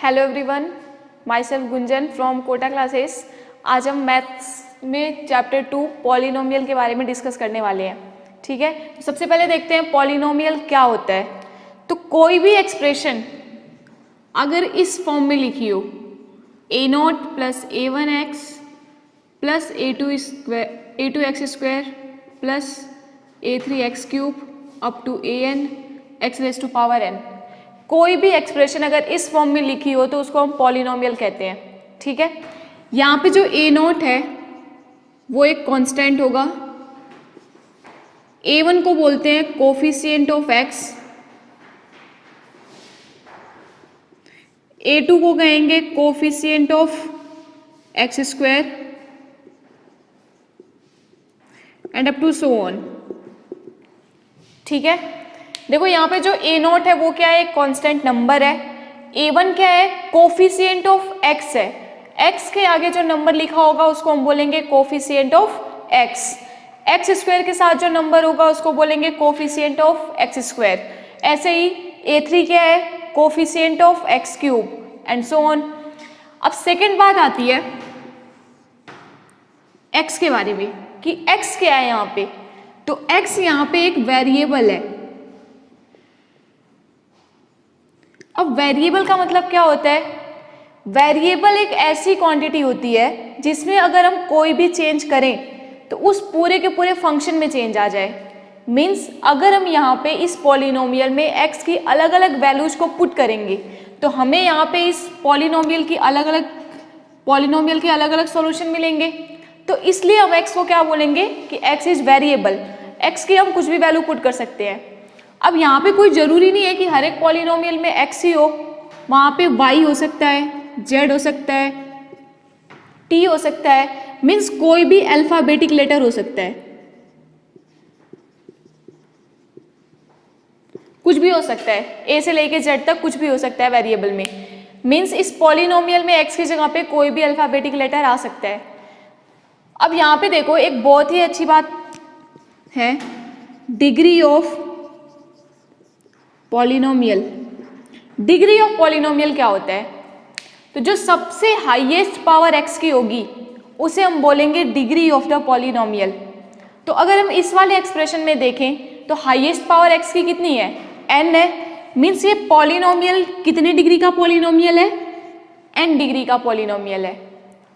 Hello everyone, myself Gunjan from Kota classes. आज हम maths में चैप्टर 2 पॉलिनोमियल के बारे में डिस्कस करने वाले हैं। ठीक है, तो सबसे पहले देखते हैं पॉलिनोमियल क्या होता है। तो कोई भी एक्सप्रेशन अगर इस फॉर्म में लिखी हो a0 plus a1x plus a2x plus a3x³ up to an x raise to power n, कोई भी एक्सप्रेशन अगर इस फॉर्म में लिखी हो तो उसको हम पॉलिनोमियल कहते हैं। ठीक है, यहाँ पे जो a0 है वो एक कांस्टेंट होगा, a1 को बोलते हैं कोफिशिएंट ऑफ x, a2 को कहेंगे coefficient of x² and up to so on. ठीक है, देखो यहाँ पे जो a0 है वो क्या है, एक कांस्टेंट नंबर है। a1 क्या है, कोफिशिएंट ऑफ x है। x के आगे जो नंबर लिखा होगा उसको हम बोलेंगे कोफिशिएंट ऑफ x। x² के साथ जो नंबर होगा उसको बोलेंगे कोफिशिएंट ऑफ x²। ऐसे ही a3 क्या है, coefficient of x³ and so on. अब सेकेंड बात आती है x के बारे में कि x क्या है यहाँ पे। तो x यहाँ पे एक वेरिएबल है। अब वेरिएबल का मतलब क्या होता है, वेरिएबल एक ऐसी क्वांटिटी होती है जिसमें अगर हम कोई भी चेंज करें तो उस पूरे के पूरे फंक्शन में चेंज आ जाए। मीन्स अगर हम यहाँ पे इस पॉलिनोमियल में x की अलग अलग वैल्यूज को पुट करेंगे तो हमें यहाँ पे इस पॉलिनोमियल के अलग अलग सॉल्यूशन मिलेंगे। तो इसलिए हम x को क्या बोलेंगे कि x इज वेरिएबल, x की हम कुछ भी वैल्यू पुट कर सकते हैं। अब यहाँ पे कोई ज़रूरी नहीं है कि हर एक पॉलिनोमियल में x ही हो, वहाँ पे y हो सकता है, z हो सकता है, t हो सकता है, मीन्स कोई भी अल्फ़ाबेटिक लेटर हो सकता है, कुछ भी हो सकता है, a से लेके z तक कुछ भी हो सकता है वेरिएबल में। मीन्स इस पॉलिनोमियल में x की जगह पे कोई भी अल्फ़ाबेटिक लेटर आ सकता है। अब यहाँ पे देखो एक बहुत ही अच्छी बात है, degree of polynomial. Degree of polynomial क्या होता है, तो जो सबसे हाईएस्ट पावर x की होगी उसे हम बोलेंगे डिग्री ऑफ द पॉलिनोमियल। तो अगर हम इस वाले एक्सप्रेशन में देखें तो हाईएस्ट पावर x की कितनी है, n है। मीन्स ये पॉलिनोमियल कितने डिग्री का पॉलिनोमियल है, n डिग्री का पॉलिनोमियल है।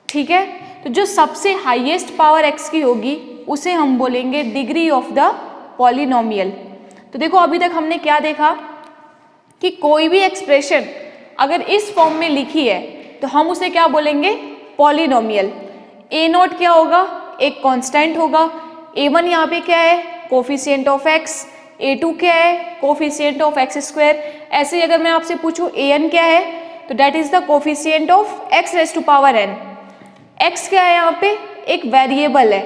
ठीक है, तो जो सबसे हाईएस्ट पावर x की होगी उसे हम बोलेंगे डिग्री ऑफ द पॉलिनोमियल। तो देखो अभी तक हमने क्या देखा कि कोई भी एक्सप्रेशन अगर इस फॉर्म में लिखी है तो हम उसे क्या बोलेंगे, पॉलिनोमियल। a0 क्या होगा, एक कांस्टेंट होगा, a1 यहाँ पे क्या है, कोफिशिएंट ऑफ x, a2 क्या है, कोफिशिएंट ऑफ x²। ऐसे ही अगर मैं आपसे पूछूं an क्या है तो that is the coefficient of x raise to power n। x क्या है, यहाँ पे एक वेरिएबल है।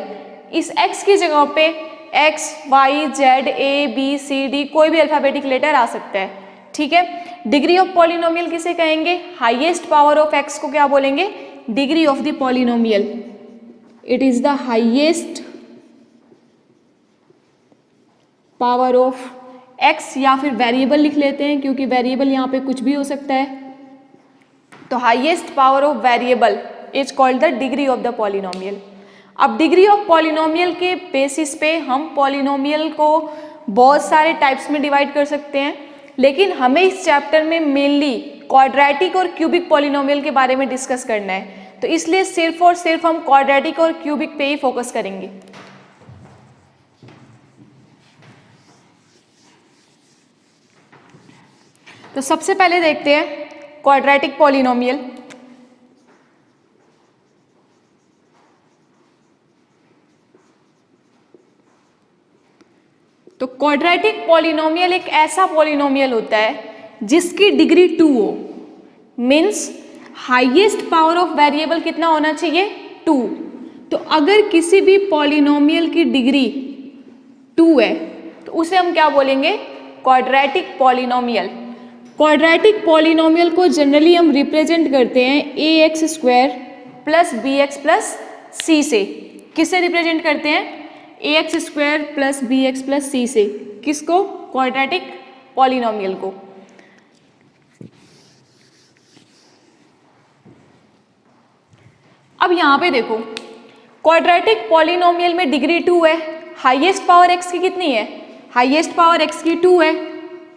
इस x की जगह पे x, y, z, a, b, c, d कोई भी अल्फ़ाबेटिक लेटर आ सकता है। ठीक है, डिग्री ऑफ पॉलिनोमियल किसे कहेंगे, हाईएस्ट पावर ऑफ x को क्या बोलेंगे, degree of the polynomial. It is the highest power of x, या फिर वेरिएबल लिख लेते हैं क्योंकि वेरिएबल यहाँ पे कुछ भी हो सकता है। तो highest power of variable is called the degree of the polynomial. अब डिग्री ऑफ पॉलिनोमियल के बेसिस पे हम पॉलिनोमियल को बहुत सारे टाइप्स में डिवाइड कर सकते हैं, लेकिन हमें इस चैप्टर में मेनली क्वाड्रेटिक और क्यूबिक पॉलिनोमियल के बारे में डिस्कस करना है। तो इसलिए सिर्फ और सिर्फ हम क्वाड्रेटिक और क्यूबिक पे ही फोकस करेंगे। तो सबसे पहले देखते हैं क्वाड्रेटिक पॉलिनोमियल। तो क्वाड्रेटिक पॉलिनोमियल एक ऐसा पॉलिनोमियल होता है जिसकी डिग्री 2 हो। Means highest power of variable कितना होना चाहिए, 2। तो अगर किसी भी पॉलिनोमियल की डिग्री 2 है तो उसे हम क्या बोलेंगे, क्वाड्रेटिक पॉलिनोमियल। क्वाड्रेटिक पॉलिनोमियल को जनरली हम रिप्रेजेंट करते हैं ax² plus bx plus c से। किससे रिप्रेजेंट करते हैं, ax² plus bx plus c से। किसको, क्वाड्रेटिक पॉलिनोमियल को। अब यहाँ पे देखो क्वाड्रेटिक पॉलिनोमियल में डिग्री 2 है, हाईएस्ट पावर x की कितनी है, हाईएस्ट पावर x की 2 है।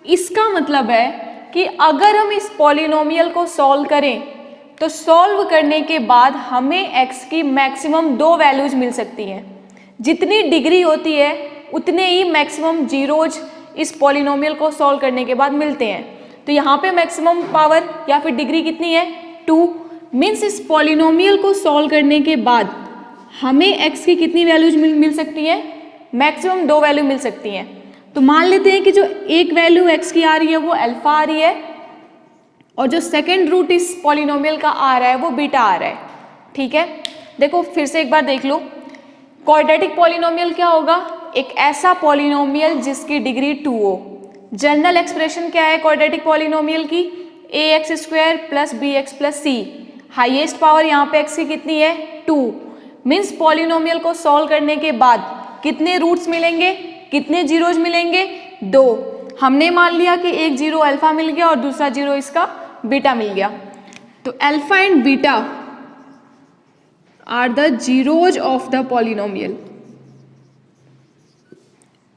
इसका मतलब है कि अगर हम इस पॉलिनोमियल को सॉल्व करें तो सॉल्व करने के बाद हमें x की मैक्सिमम 2 वैल्यूज मिल सकती हैं। जितनी डिग्री होती है उतने ही मैक्सिमम जीरोज इस पॉलिनोमियल को सॉल्व करने के बाद मिलते हैं। तो यहाँ पे मैक्सिमम पावर या फिर डिग्री कितनी है, 2। मीन्स इस पॉलिनोमियल को सॉल्व करने के बाद हमें x की कितनी वैल्यूज मिल सकती हैं, मैक्सिमम 2 वैल्यू मिल सकती हैं। तो मान लेते हैं कि जो एक वैल्यू x की आ रही है वो अल्फा आ रही है और जो सेकेंड रूट इस पॉलिनोमियल का आ रहा है वो बीटा आ रहा है। ठीक है, देखो फिर से एक बार देख लो। क्वाड्रेटिक पॉलिनोमियल क्या होगा, एक ऐसा पॉलिनोमियल जिसकी डिग्री 2 हो। जनरल एक्सप्रेशन क्या है क्वाड्रेटिक पॉलिनोमियल की, ax² plus bx plus c। Highest power यहाँ पे x की कितनी है, 2। मीन्स पॉलिनोमियल को सॉल्व करने के बाद कितने रूट्स मिलेंगे, कितने जीरोज मिलेंगे, 2। हमने मान लिया कि एक जीरो अल्फा मिल गया और दूसरा जीरो इसका बीटा मिल गया। तो alpha and beta are the zeros of the polynomial.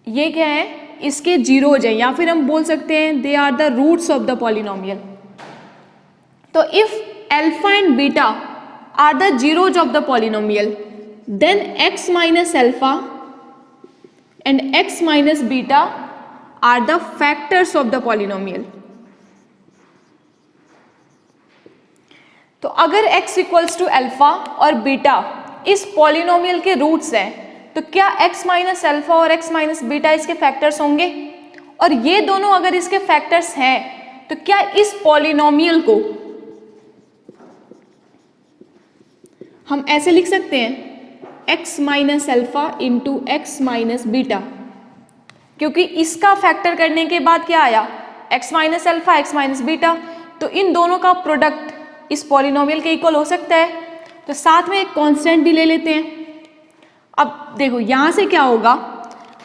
ये क्या है, इसके जीरोज है, या फिर हम बोल सकते हैं they are the roots of the polynomial. तो if alpha and beta are the zeros of the polynomial then x minus alpha and x minus beta are the factors of the polynomial। तो अगर x equals to alpha और beta इस polynomial के roots हैं तो क्या x minus alpha और x minus beta इसके फैक्टर्स होंगे, और ये दोनों अगर इसके फैक्टर्स हैं तो क्या इस पॉलिनोमियल को हम ऐसे लिख सकते हैं x minus alpha into x minus beta, क्योंकि इसका फैक्टर करने के बाद क्या आया, x minus alpha x minus beta. तो इन दोनों का प्रोडक्ट इस पॉलिनोमियल के इक्वल हो सकता है। तो साथ में एक कांस्टेंट भी ले लेते हैं। अब देखो यहाँ से क्या होगा,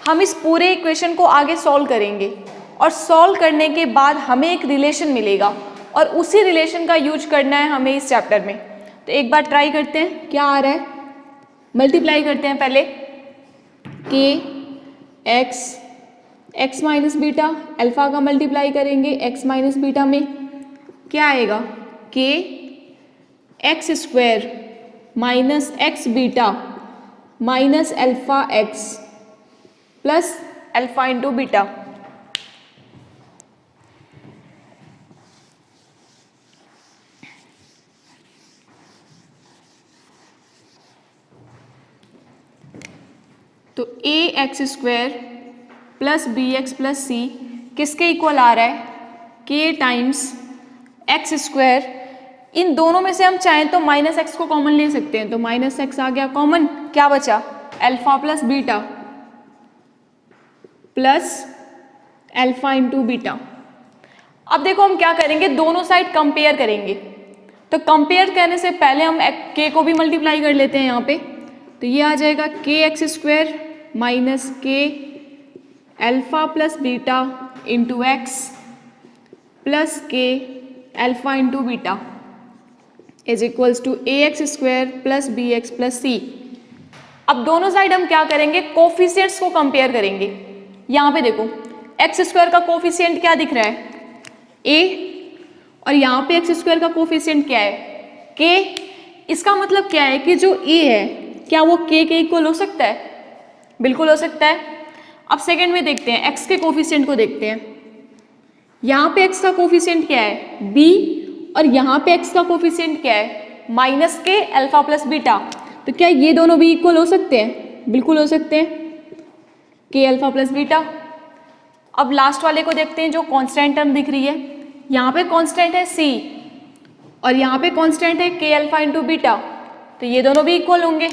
हम इस पूरे इक्वेशन को आगे सॉल्व करेंगे और सॉल्व करने के बाद हमें एक रिलेशन मिलेगा और उसी रिलेशन का यूज करना है हमें इस चैप्टर में। तो एक बार ट्राई करते हैं क्या आ रहा है, मल्टीप्लाई करते हैं पहले के एक्स माइनस बीटा, अल्फा का मल्टीप्लाई करेंगे एक्स माइनस बीटा में, क्या आएगा के x² minus x beta minus alpha x plus alpha into beta. तो ax² plus bx plus c किसके इक्वल आ रहा है, k टाइम्स x²। इन दोनों में से हम चाहें तो माइनस एक्स को कॉमन ले सकते हैं, तो माइनस एक्स आ गया कॉमन, क्या बचा alpha plus beta plus alpha into beta. अब देखो हम क्या करेंगे, दोनों साइड कंपेयर करेंगे। तो कंपेयर करने से पहले हम k को भी मल्टीप्लाई कर लेते हैं यहाँ पे। तो ये आ जाएगा kx² minus k alpha plus beta into x plus k alpha into beta is equals to ax² plus bx plus c। अब दोनों साइड हम क्या करेंगे, कोफिशिएंट्स को कंपेयर करेंगे। यहाँ पे देखो x² का कोफिशिएंट क्या दिख रहा है, a, और यहाँ पे x² का कोफिशिएंट क्या है, k। इसका मतलब क्या है कि जो a है क्या वो k के इक्वल हो सकता है, बिल्कुल हो सकता है। अब सेकंड में देखते हैं x के कोफिशिएंट को देखते हैं। यहाँ पे x का कोफिशिएंट क्या है, b, और यहाँ पे x का कोफिशिएंट क्या है, minus k alpha plus beta. तो क्या ये दोनों भी इक्वल हो सकते हैं, बिल्कुल हो सकते हैं, के अल्फा प्लस बीटा। अब लास्ट वाले को देखते हैं जो कांस्टेंट टर्म दिख रही है। यहाँ पे कांस्टेंट है c और यहाँ पे कांस्टेंट है के अल्फा इंटू बीटा, तो ये दोनों भी इक्वल होंगे।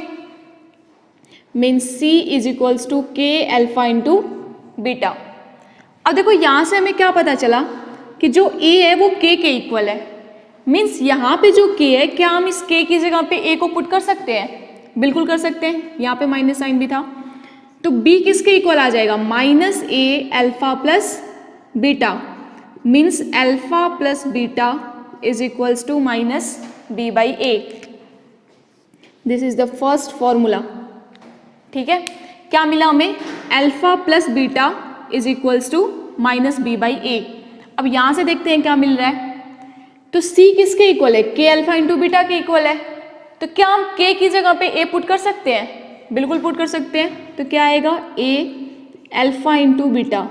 Means c is equals to k alpha into beta. अब देखो यहाँ से हमें क्या पता चला कि जो a है वो k के इक्वल है। मीन्स यहाँ पे जो k है, क्या हम इस k की जगह पे a को पुट कर सकते हैं, बिल्कुल कर सकते हैं। यहाँ पे माइनस साइन भी था, तो b किसके इक्वल आ जाएगा, minus a alpha plus beta. Means alpha plus beta is equals to minus b by a। This is the first formula. ठीक है, क्या मिला हमें? Alpha plus beta is equals to minus b by a. अब यहां से देखते हैं क्या मिल रहा है। तो C किसके इक्वल है? के अल्फा इंटू बीटा के इक्वल है। तो क्या हम K की जगह पे A पुट कर सकते हैं? बिल्कुल पुट कर सकते हैं। तो क्या आएगा? A alpha into beta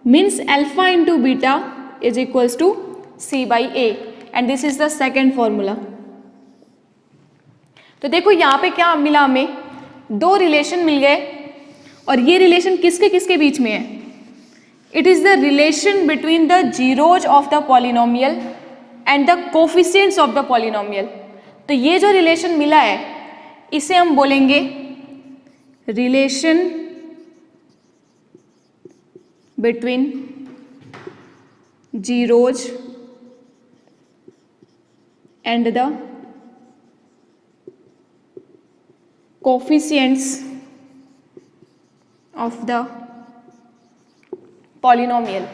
means alpha into beta is equals to C by A and this is the second formula. तो देखो यहाँ पे क्या मिला हमें? दो रिलेशन मिल गए और ये रिलेशन किसके किसके बीच में है? It is the relation between the zeros of the polynomial and the coefficients of the polynomial. तो ये जो रिलेशन मिला है इसे हम बोलेंगे relation between zeros and the coefficients of the polynomial.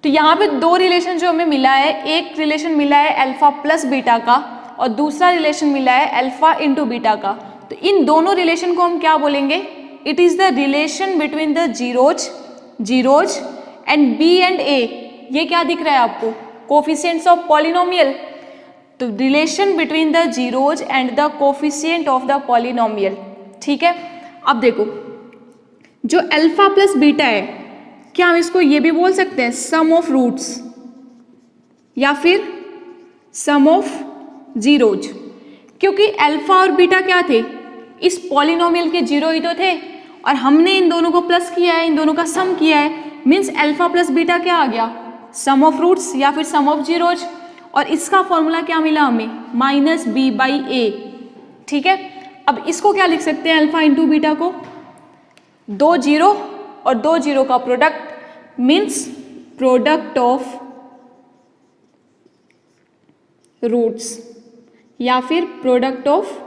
तो यहाँ पे दो रिलेशन जो हमें मिला है, एक रिलेशन मिला है अल्फा प्लस बीटा का और दूसरा रिलेशन मिला है अल्फा इंटू बीटा का। तो इन दोनों रिलेशन को हम क्या बोलेंगे? It is the relation between the zeros and b and a. ये क्या दिख रहा है आपको? Coefficients of polynomial. तो relation between the zeros and the coefficient of the polynomial. ठीक है, अब देखो जो अल्फा प्लस बीटा है, क्या हम इसको ये भी बोल सकते हैं सम ऑफ रूट्स या फिर सम ऑफ जीरोज? क्योंकि अल्फा और बीटा क्या थे? इस पॉलिनोमियल के जीरो ही तो थे और हमने इन दोनों को प्लस किया है, इन दोनों का सम किया है, मीन्स अल्फा प्लस बीटा क्या आ गया? सम ऑफ रूट्स या फिर सम ऑफ जीरोज। और इसका फॉर्मूला क्या मिला हमें? माइनस बी बाई ए। ठीक है, अब इसको क्या लिख सकते हैं? अल्फा इंटू बीटा को दो जीरो और दो जीरो का product means product of roots या फिर प्रोडक्ट ऑफ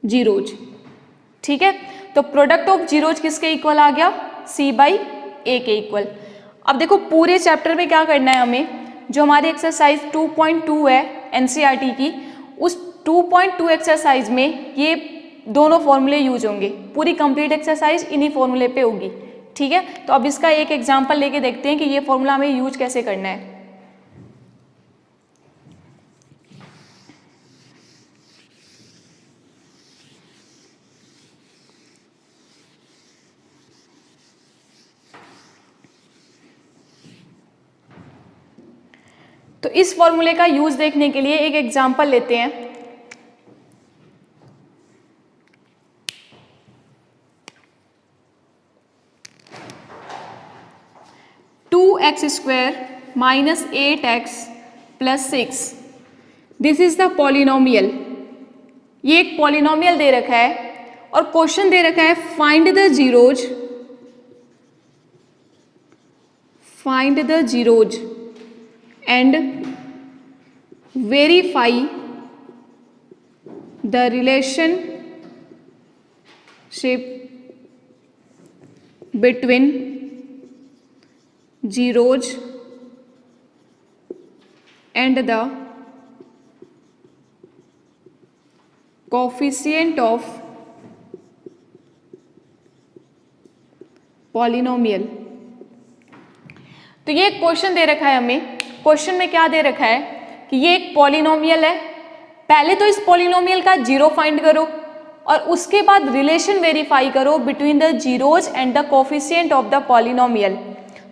जीरोज। ठीक है, तो प्रोडक्ट ऑफ जीरोज किसके इक्वल आ गया? C बाई ए के इक्वल। अब देखो पूरे चैप्टर में क्या करना है हमें, जो हमारी एक्सरसाइज 2.2 है एनसीईआरटी की, उस 2.2 एक्सरसाइज में ये दोनों फॉर्मूले यूज होंगे। पूरी कंप्लीट एक्सरसाइज इन्हीं फॉर्मूले पे होगी। ठीक है, तो अब इसका एक एग्जांपल लेके देखते हैं कि ये फॉर्मूला हमें यूज कैसे करना है। तो इस फॉर्मूले का यूज देखने के लिए एक एग्जांपल लेते हैं। X square minus 8x plus 6 this is the polynomial. ये एक पॉलिनोमियल दे रखा है और क्वेश्चन दे रखा है find the zeros and verify the relationship between zeros and the coefficient of polynomial। तो ये क्वेश्चन दे रखा है हमें। क्वेश्चन में क्या दे रखा है कि ये एक पॉलिनोमियल है। पहले तो इस पॉलिनोमियल का जीरो फाइंड करो और उसके बाद रिलेशन वेरीफाई करो between the zeros and the coefficient of the polynomial.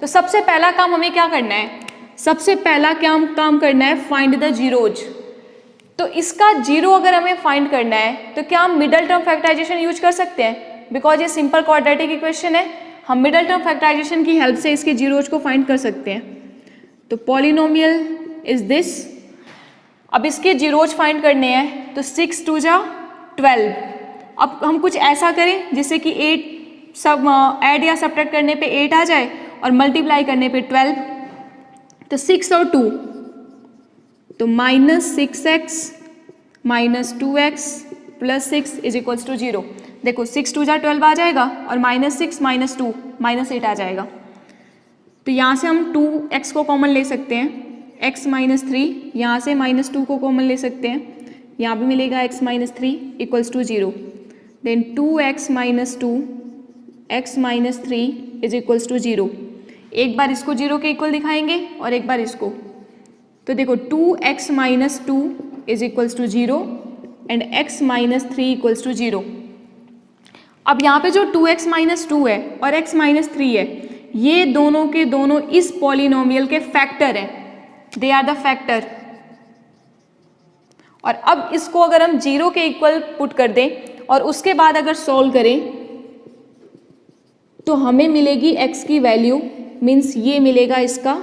तो सबसे पहला काम हमें क्या करना है? सबसे पहला काम करना है फाइंड द जीरोज। तो इसका जीरो अगर हमें फाइंड करना है तो क्या हम मिडल टर्म फैक्टराइजेशन यूज कर सकते हैं? बिकॉज ये सिंपल क्वाड्रेटिक इक्वेशन है, हम मिडल टर्म फैक्टराइजेशन की हेल्प से इसके जीरोज को फाइंड कर सकते हैं। तो पॉलिनोमियल इज दिस। अब इसके जीरोज फाइंड करने हैं तो 6 2 जा 12। अब हम कुछ ऐसा करें जिससे कि 8 सब ऐड या सब्ट्रैक्ट करने पे 8 आ जाए और मल्टीप्लाई करने पे 12। तो 6 और 2 तो minus 6x minus 2x plus 6 is equals to 0। देखो 6 2 जा 12 आ जाएगा और माइनस 6 माइनस 2 माइनस 8 आ जाएगा। तो यहाँ से हम 2x को कॉमन ले सकते हैं, x माइनस 3, यहाँ से माइनस 2 को कॉमन ले सकते हैं, यहाँ भी मिलेगा x minus 3 equals to 0, then 2x minus 2 x minus 3 is equals to 0। एक बार इसको 0 के इक्वल दिखाएंगे और एक बार इसको, तो देखो 2x minus 2 is equals to 0 and x minus 3 equals to 0। अब यहाँ पे जो 2x माइनस 2 है और x माइनस 3 है, ये दोनों के दोनों इस पॉलिनोमियल के फैक्टर हैं, दे आर द फैक्टर। और अब इसको अगर हम 0 के इक्वल पुट कर दें और उसके बाद अगर सॉल्व करें तो हमें मिलेगी x की वैल्यू, मीन्स ये मिलेगा इसका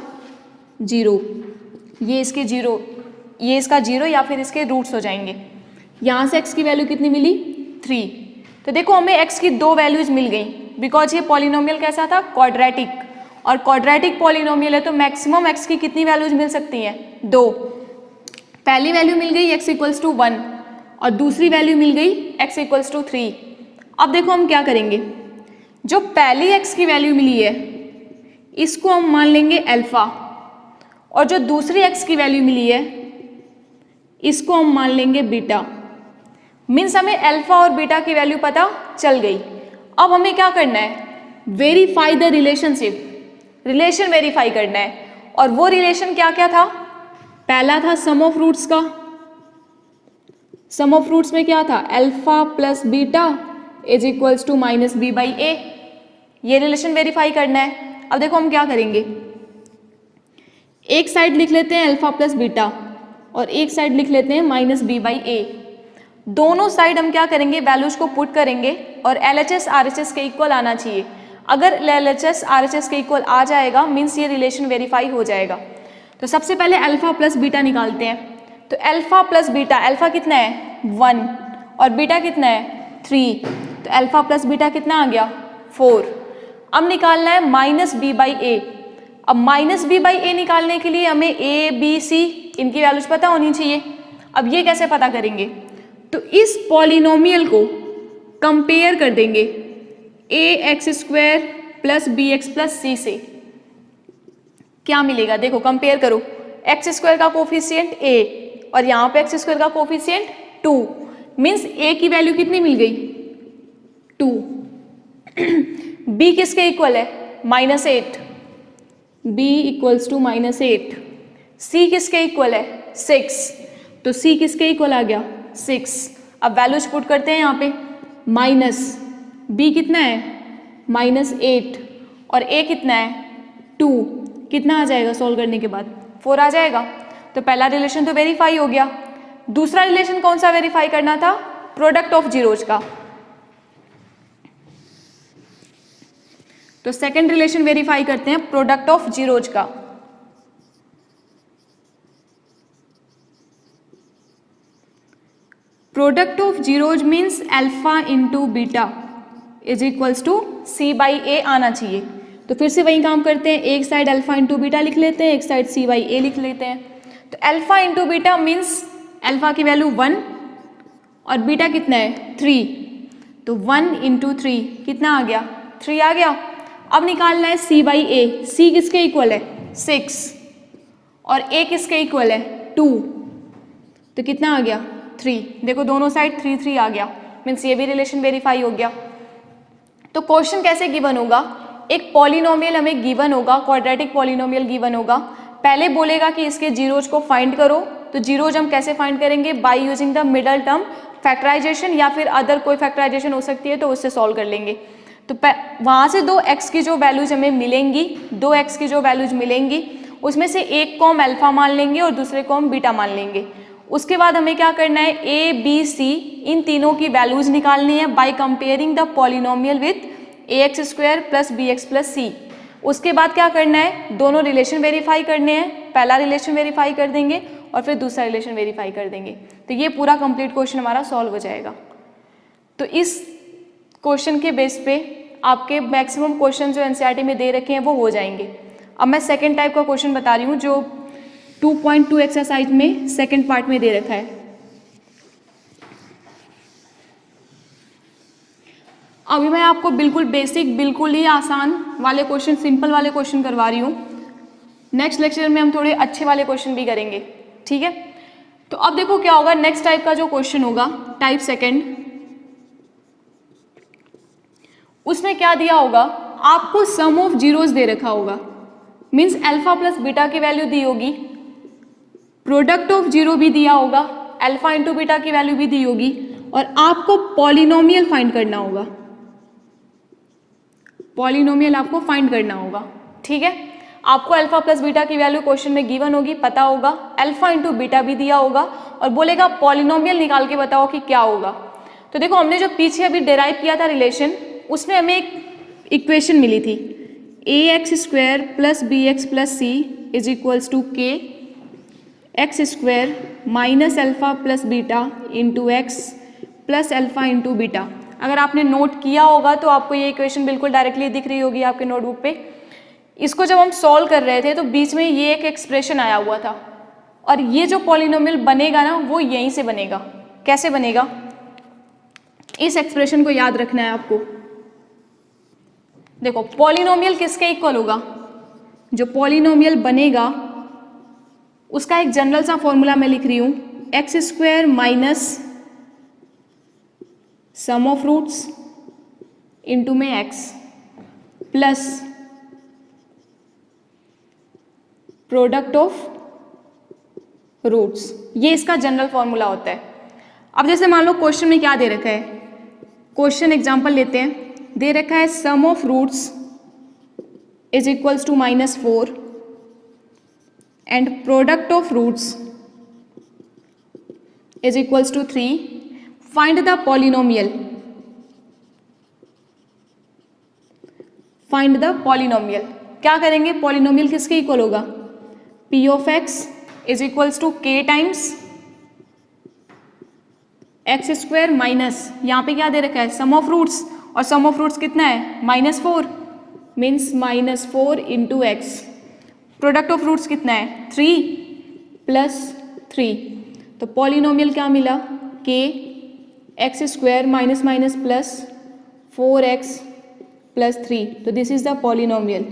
0, ये इसके 0, ये इसका 0 या फिर इसके रूट्स हो जाएंगे। यहाँ से x की वैल्यू कितनी मिली 3। तो देखो हमें x की 2 वैल्यूज मिल गई, बिकॉज ये पॉलिनोमियल कैसा था, क्वाड्रेटिक, और क्वाड्रेटिक पॉलिनोमियल है तो मैक्सिमम x की कितनी वैल्यूज मिल सकती हैं 2। पहली वैल्यू मिल गई x इक्वल्स टू 1 और दूसरी वैल्यू मिल गई x इक्वल्स टू 3। अब देखो हम क्या करेंगे, जो पहली x की वैल्यू मिली है इसको हम मान लेंगे अल्फा, और जो दूसरी x की वैल्यू मिली है इसको हम मान लेंगे बीटा। मीन्स हमें अल्फा और बीटा की वैल्यू पता चल गई। अब हमें क्या करना है, verify the relationship, relation verify करना है। और वो रिलेशन क्या क्या था, पहला था सम ऑफ रूट्स का, सम ऑफ रूट्स में क्या था, alpha plus beta is equals to minus b by a, ये रिलेशन वेरीफाई करना है। अब देखो हम क्या करेंगे, एक साइड लिख लेते हैं अल्फा प्लस बीटा और एक साइड लिख लेते हैं माइनस बी बाई ए। दोनों साइड हम क्या करेंगे, वैल्यूज को पुट करेंगे और LHS RHS के इक्वल आना चाहिए। अगर LHS RHS के इक्वल आ जाएगा मीन्स ये रिलेशन वेरीफाई हो जाएगा। तो सबसे पहले अल्फा प्लस बीटा निकालते हैं। तो अल्फा प्लस बीटा, अल्फा कितना है 1 और बीटा कितना है 3, तो अल्फा प्लस बीटा कितना आ गया 4। अब निकालना है माइनस बी बाई ए। अब माइनस बी बाई ए निकालने के लिए हमें ए बी सी इनकी वैल्यूज पता होनी चाहिए। अब ये कैसे पता करेंगे, तो इस पॉलिनोमियल को कंपेयर कर देंगे ax² प्लस bx प्लस सी से। क्या मिलेगा, देखो कंपेयर करो, x² का कोफिशिएंट a और यहाँ पे x² का कोफिशिएंट 2, मीन्स a की वैल्यू कितनी मिल गई 2। b किसके इक्वल है -8, b इक्वल्स टू -8। c किसके इक्वल है 6, तो c किसके इक्वल आ गया 6। अब वैल्यूज पुट करते हैं यहाँ पे, माइनस b कितना है -8 और a कितना है 2, कितना आ जाएगा सॉल्व करने के बाद 4 आ जाएगा। तो पहला रिलेशन तो वेरीफाई हो गया। दूसरा रिलेशन कौन सा वेरीफाई करना था, प्रोडक्ट ऑफ जीरोज का। तो सेकंड रिलेशन वेरीफाई करते हैं प्रोडक्ट ऑफ जीरोज का। Product of zeros means alpha into beta is equals to c by a आना चाहिए। तो फिर से वही काम करते हैं, एक साइड अल्फा इंटू बीटा लिख लेते हैं, एक साइड सी बाई ए लिख लेते हैं। तो alpha into beta means alpha की वैल्यू 1 और बीटा कितना है 3, तो 1 इंटू 3 कितना आ गया 3 आ गया। अब निकालना है सी बाई ए, सी किसके इक्वल है 6 और ए किसके इक्वल है 2, तो कितना आ गया 3। देखो दोनों साइड 3 3 आ गया, मीन्स ये भी रिलेशन वेरीफाई हो गया। तो क्वेश्चन कैसे गिवन होगा, एक पॉलिनोमियल हमें गिवन होगा, क्वाड्रेटिक पॉलिनोमियल गिवन होगा। पहले बोलेगा कि इसके जीरोज को फाइंड करो, तो जीरोज हम कैसे फाइंड करेंगे, by using the middle term factorisation, या फिर अदर कोई फैक्टराइजेशन हो सकती है तो उससे सॉल्व कर लेंगे। तो वहाँ से 2x की जो वैल्यूज हमें मिलेंगी, 2x की जो वैल्यूज मिलेंगी उसमें से एक को हम अल्फा मान लेंगे और दूसरे को हम बीटा मान लेंगे। उसके बाद हमें क्या करना है, ए बी सी इन तीनों की वैल्यूज निकालनी है by comparing the polynomial with ax² plus bx plus C. उसके बाद क्या करना है, दोनों रिलेशन वेरीफाई करने हैं। पहला रिलेशन वेरीफाई कर देंगे और फिर दूसरा रिलेशन वेरीफाई कर देंगे, तो ये पूरा कंप्लीट क्वेश्चन हमारा सॉल्व हो जाएगा। तो इस क्वेश्चन के बेस पे आपके मैक्सिमम क्वेश्चन जो एनसीईआरटी में दे रखे हैं वो हो जाएंगे। अब मैं सेकेंड टाइप का क्वेश्चन बता रही हूँ जो 2.2 एक्सरसाइज में सेकेंड पार्ट में दे रखा है। अभी मैं आपको बिल्कुल बेसिक, बिल्कुल ही आसान वाले क्वेश्चन, सिंपल वाले क्वेश्चन करवा रही हूँ। नेक्स्ट लेक्चर में हम थोड़े अच्छे वाले क्वेश्चन भी करेंगे, ठीक है। तो अब देखो क्या होगा, नेक्स्ट टाइप का जो क्वेश्चन होगा, टाइप सेकंड, उसमें क्या दिया होगा, आपको सम ऑफ जीरोस दे रखा होगा, मीन्स अल्फा प्लस बीटा की वैल्यू दी होगी, प्रोडक्ट ऑफ जीरो भी दिया होगा, अल्फा इंटू बीटा की वैल्यू भी दी होगी, और आपको पॉलिनोमियल फाइंड करना होगा, पॉलिनोमियल आपको फाइंड करना होगा। ठीक है, आपको अल्फा प्लस बीटा की वैल्यू क्वेश्चन में गिवन होगी, पता होगा, अल्फा इंटू बीटा भी दिया होगा, और बोलेगा पॉलिनोमियल निकाल के बताओ कि क्या होगा। तो देखो हमने जो पीछे अभी डिराइव किया था रिलेशन, उसमें हमें एक इक्वेशन मिली थी, A x square plus B x plus C is equals to k x square minus alpha plus beta into x plus alpha into beta. अगर आपने नोट किया होगा तो आपको ये इक्वेशन बिल्कुल डायरेक्टली दिख रही होगी आपके नोटबुक पे। इसको जब हम सॉल्व कर रहे थे तो बीच में ये एक एक्सप्रेशन आया हुआ था, और ये जो पॉलिनोमियल बनेगा ना वो यहीं से बनेगा। कैसे बनेगा, इस एक्सप्रेशन को याद रखना है आपको। देखो पॉलिनोमियल किसके इक्वल होगा, जो पॉलिनोमियल बनेगा उसका एक जनरल सा फॉर्मूला मैं लिख रही हूं, x square minus sum of roots into में x plus product of roots, ये इसका जनरल फॉर्मूला होता है। अब जैसे मान लो क्वेश्चन में क्या दे रखा है, क्वेश्चन एग्जांपल लेते हैं, दे रखा है sum of roots is equals to -4 and product of roots is equals to 3, find the polynomial, find the polynomial. क्या करेंगे, पॉलिनोमियल किसके इक्वल होगा, P of x is equals to k times x square minus, यहाँ पे क्या दे रखा है, sum of roots, और सम ऑफ रूट्स कितना है, -4, means -4 into x, product of roots कितना है, 3 प्लस 3, तो पॉलिनोमियल क्या मिला, के x square minus minus plus 4x plus 3, तो दिस इज द पॉलिनोमियल।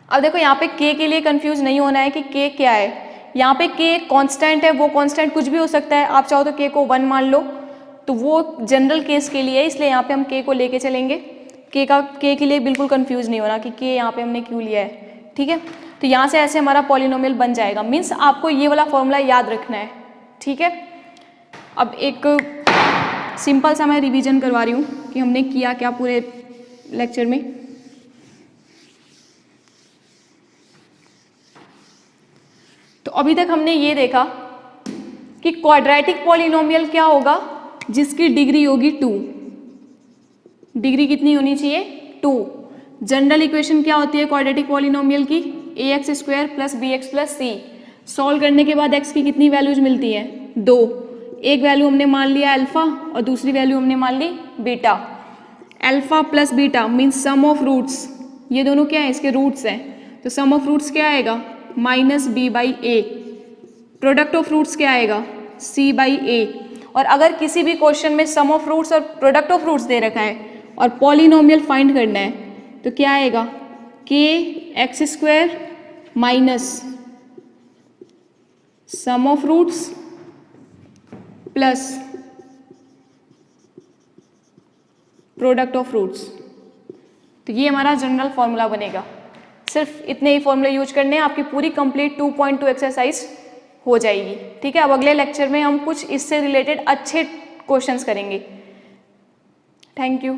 अब देखो यहाँ पे k के लिए कंफ्यूज नहीं होना है कि k क्या है, यहाँ पे k कांस्टेंट है, वो कांस्टेंट कुछ भी हो सकता है, आप चाहो तो k को 1 मान लो, तो वो जनरल केस के लिए है, इसलिए यहाँ पे हम k को लेके चलेंगे। k के लिए बिल्कुल कंफ्यूज नहीं होना कि k यहाँ पे हमने क्यों लिया है। ठीक है, तो यहाँ से ऐसे हमारा पॉलिनोमियल बन जाएगा, मीन्स आपको ये वाला फॉर्मूला याद रखना है। ठीक है, अब एक सिंपल सा मैं रिवीजन करवा रही हूँ कि हमने किया क्या पूरे लेक्चर में। तो अभी तक हमने ये देखा कि क्वाड्रेटिक पॉलिनोमियल क्या होगा, जिसकी डिग्री होगी 2। डिग्री कितनी होनी चाहिए, 2। जनरल इक्वेशन क्या होती है क्वाड्रेटिक पॉलिनोमियल की, A x square plus B x plus C. Solve करने के बाद एक्स की कितनी वैल्यूज मिलती है, 2। एक वैल्यू हमने मान लिया अल्फा और दूसरी वैल्यू हमने मान ली beta. Alpha plus beta means sum of roots, ये दोनों क्या है, इसके रूट्स हैं, तो सम ऑफ रूट्स क्या आएगा, -b/a। प्रोडक्ट ऑफ रूट्स क्या आएगा, c/a। और अगर किसी भी क्वेश्चन में सम ऑफ रूट्स और प्रोडक्ट ऑफ रूट्स दे रखा है और पॉलिनोमियल फाइंड करना है तो क्या आएगा, k x square minus sum of roots plus product of roots. तो ये हमारा जनरल फॉर्मूला बनेगा। सिर्फ इतने ही फॉर्मूले यूज करने हैं, आपकी पूरी कंप्लीट 2.2 एक्सरसाइज हो जाएगी। ठीक है, अब अगले लेक्चर में हम कुछ इससे रिलेटेड अच्छे क्वेश्चंस करेंगे। Thank you.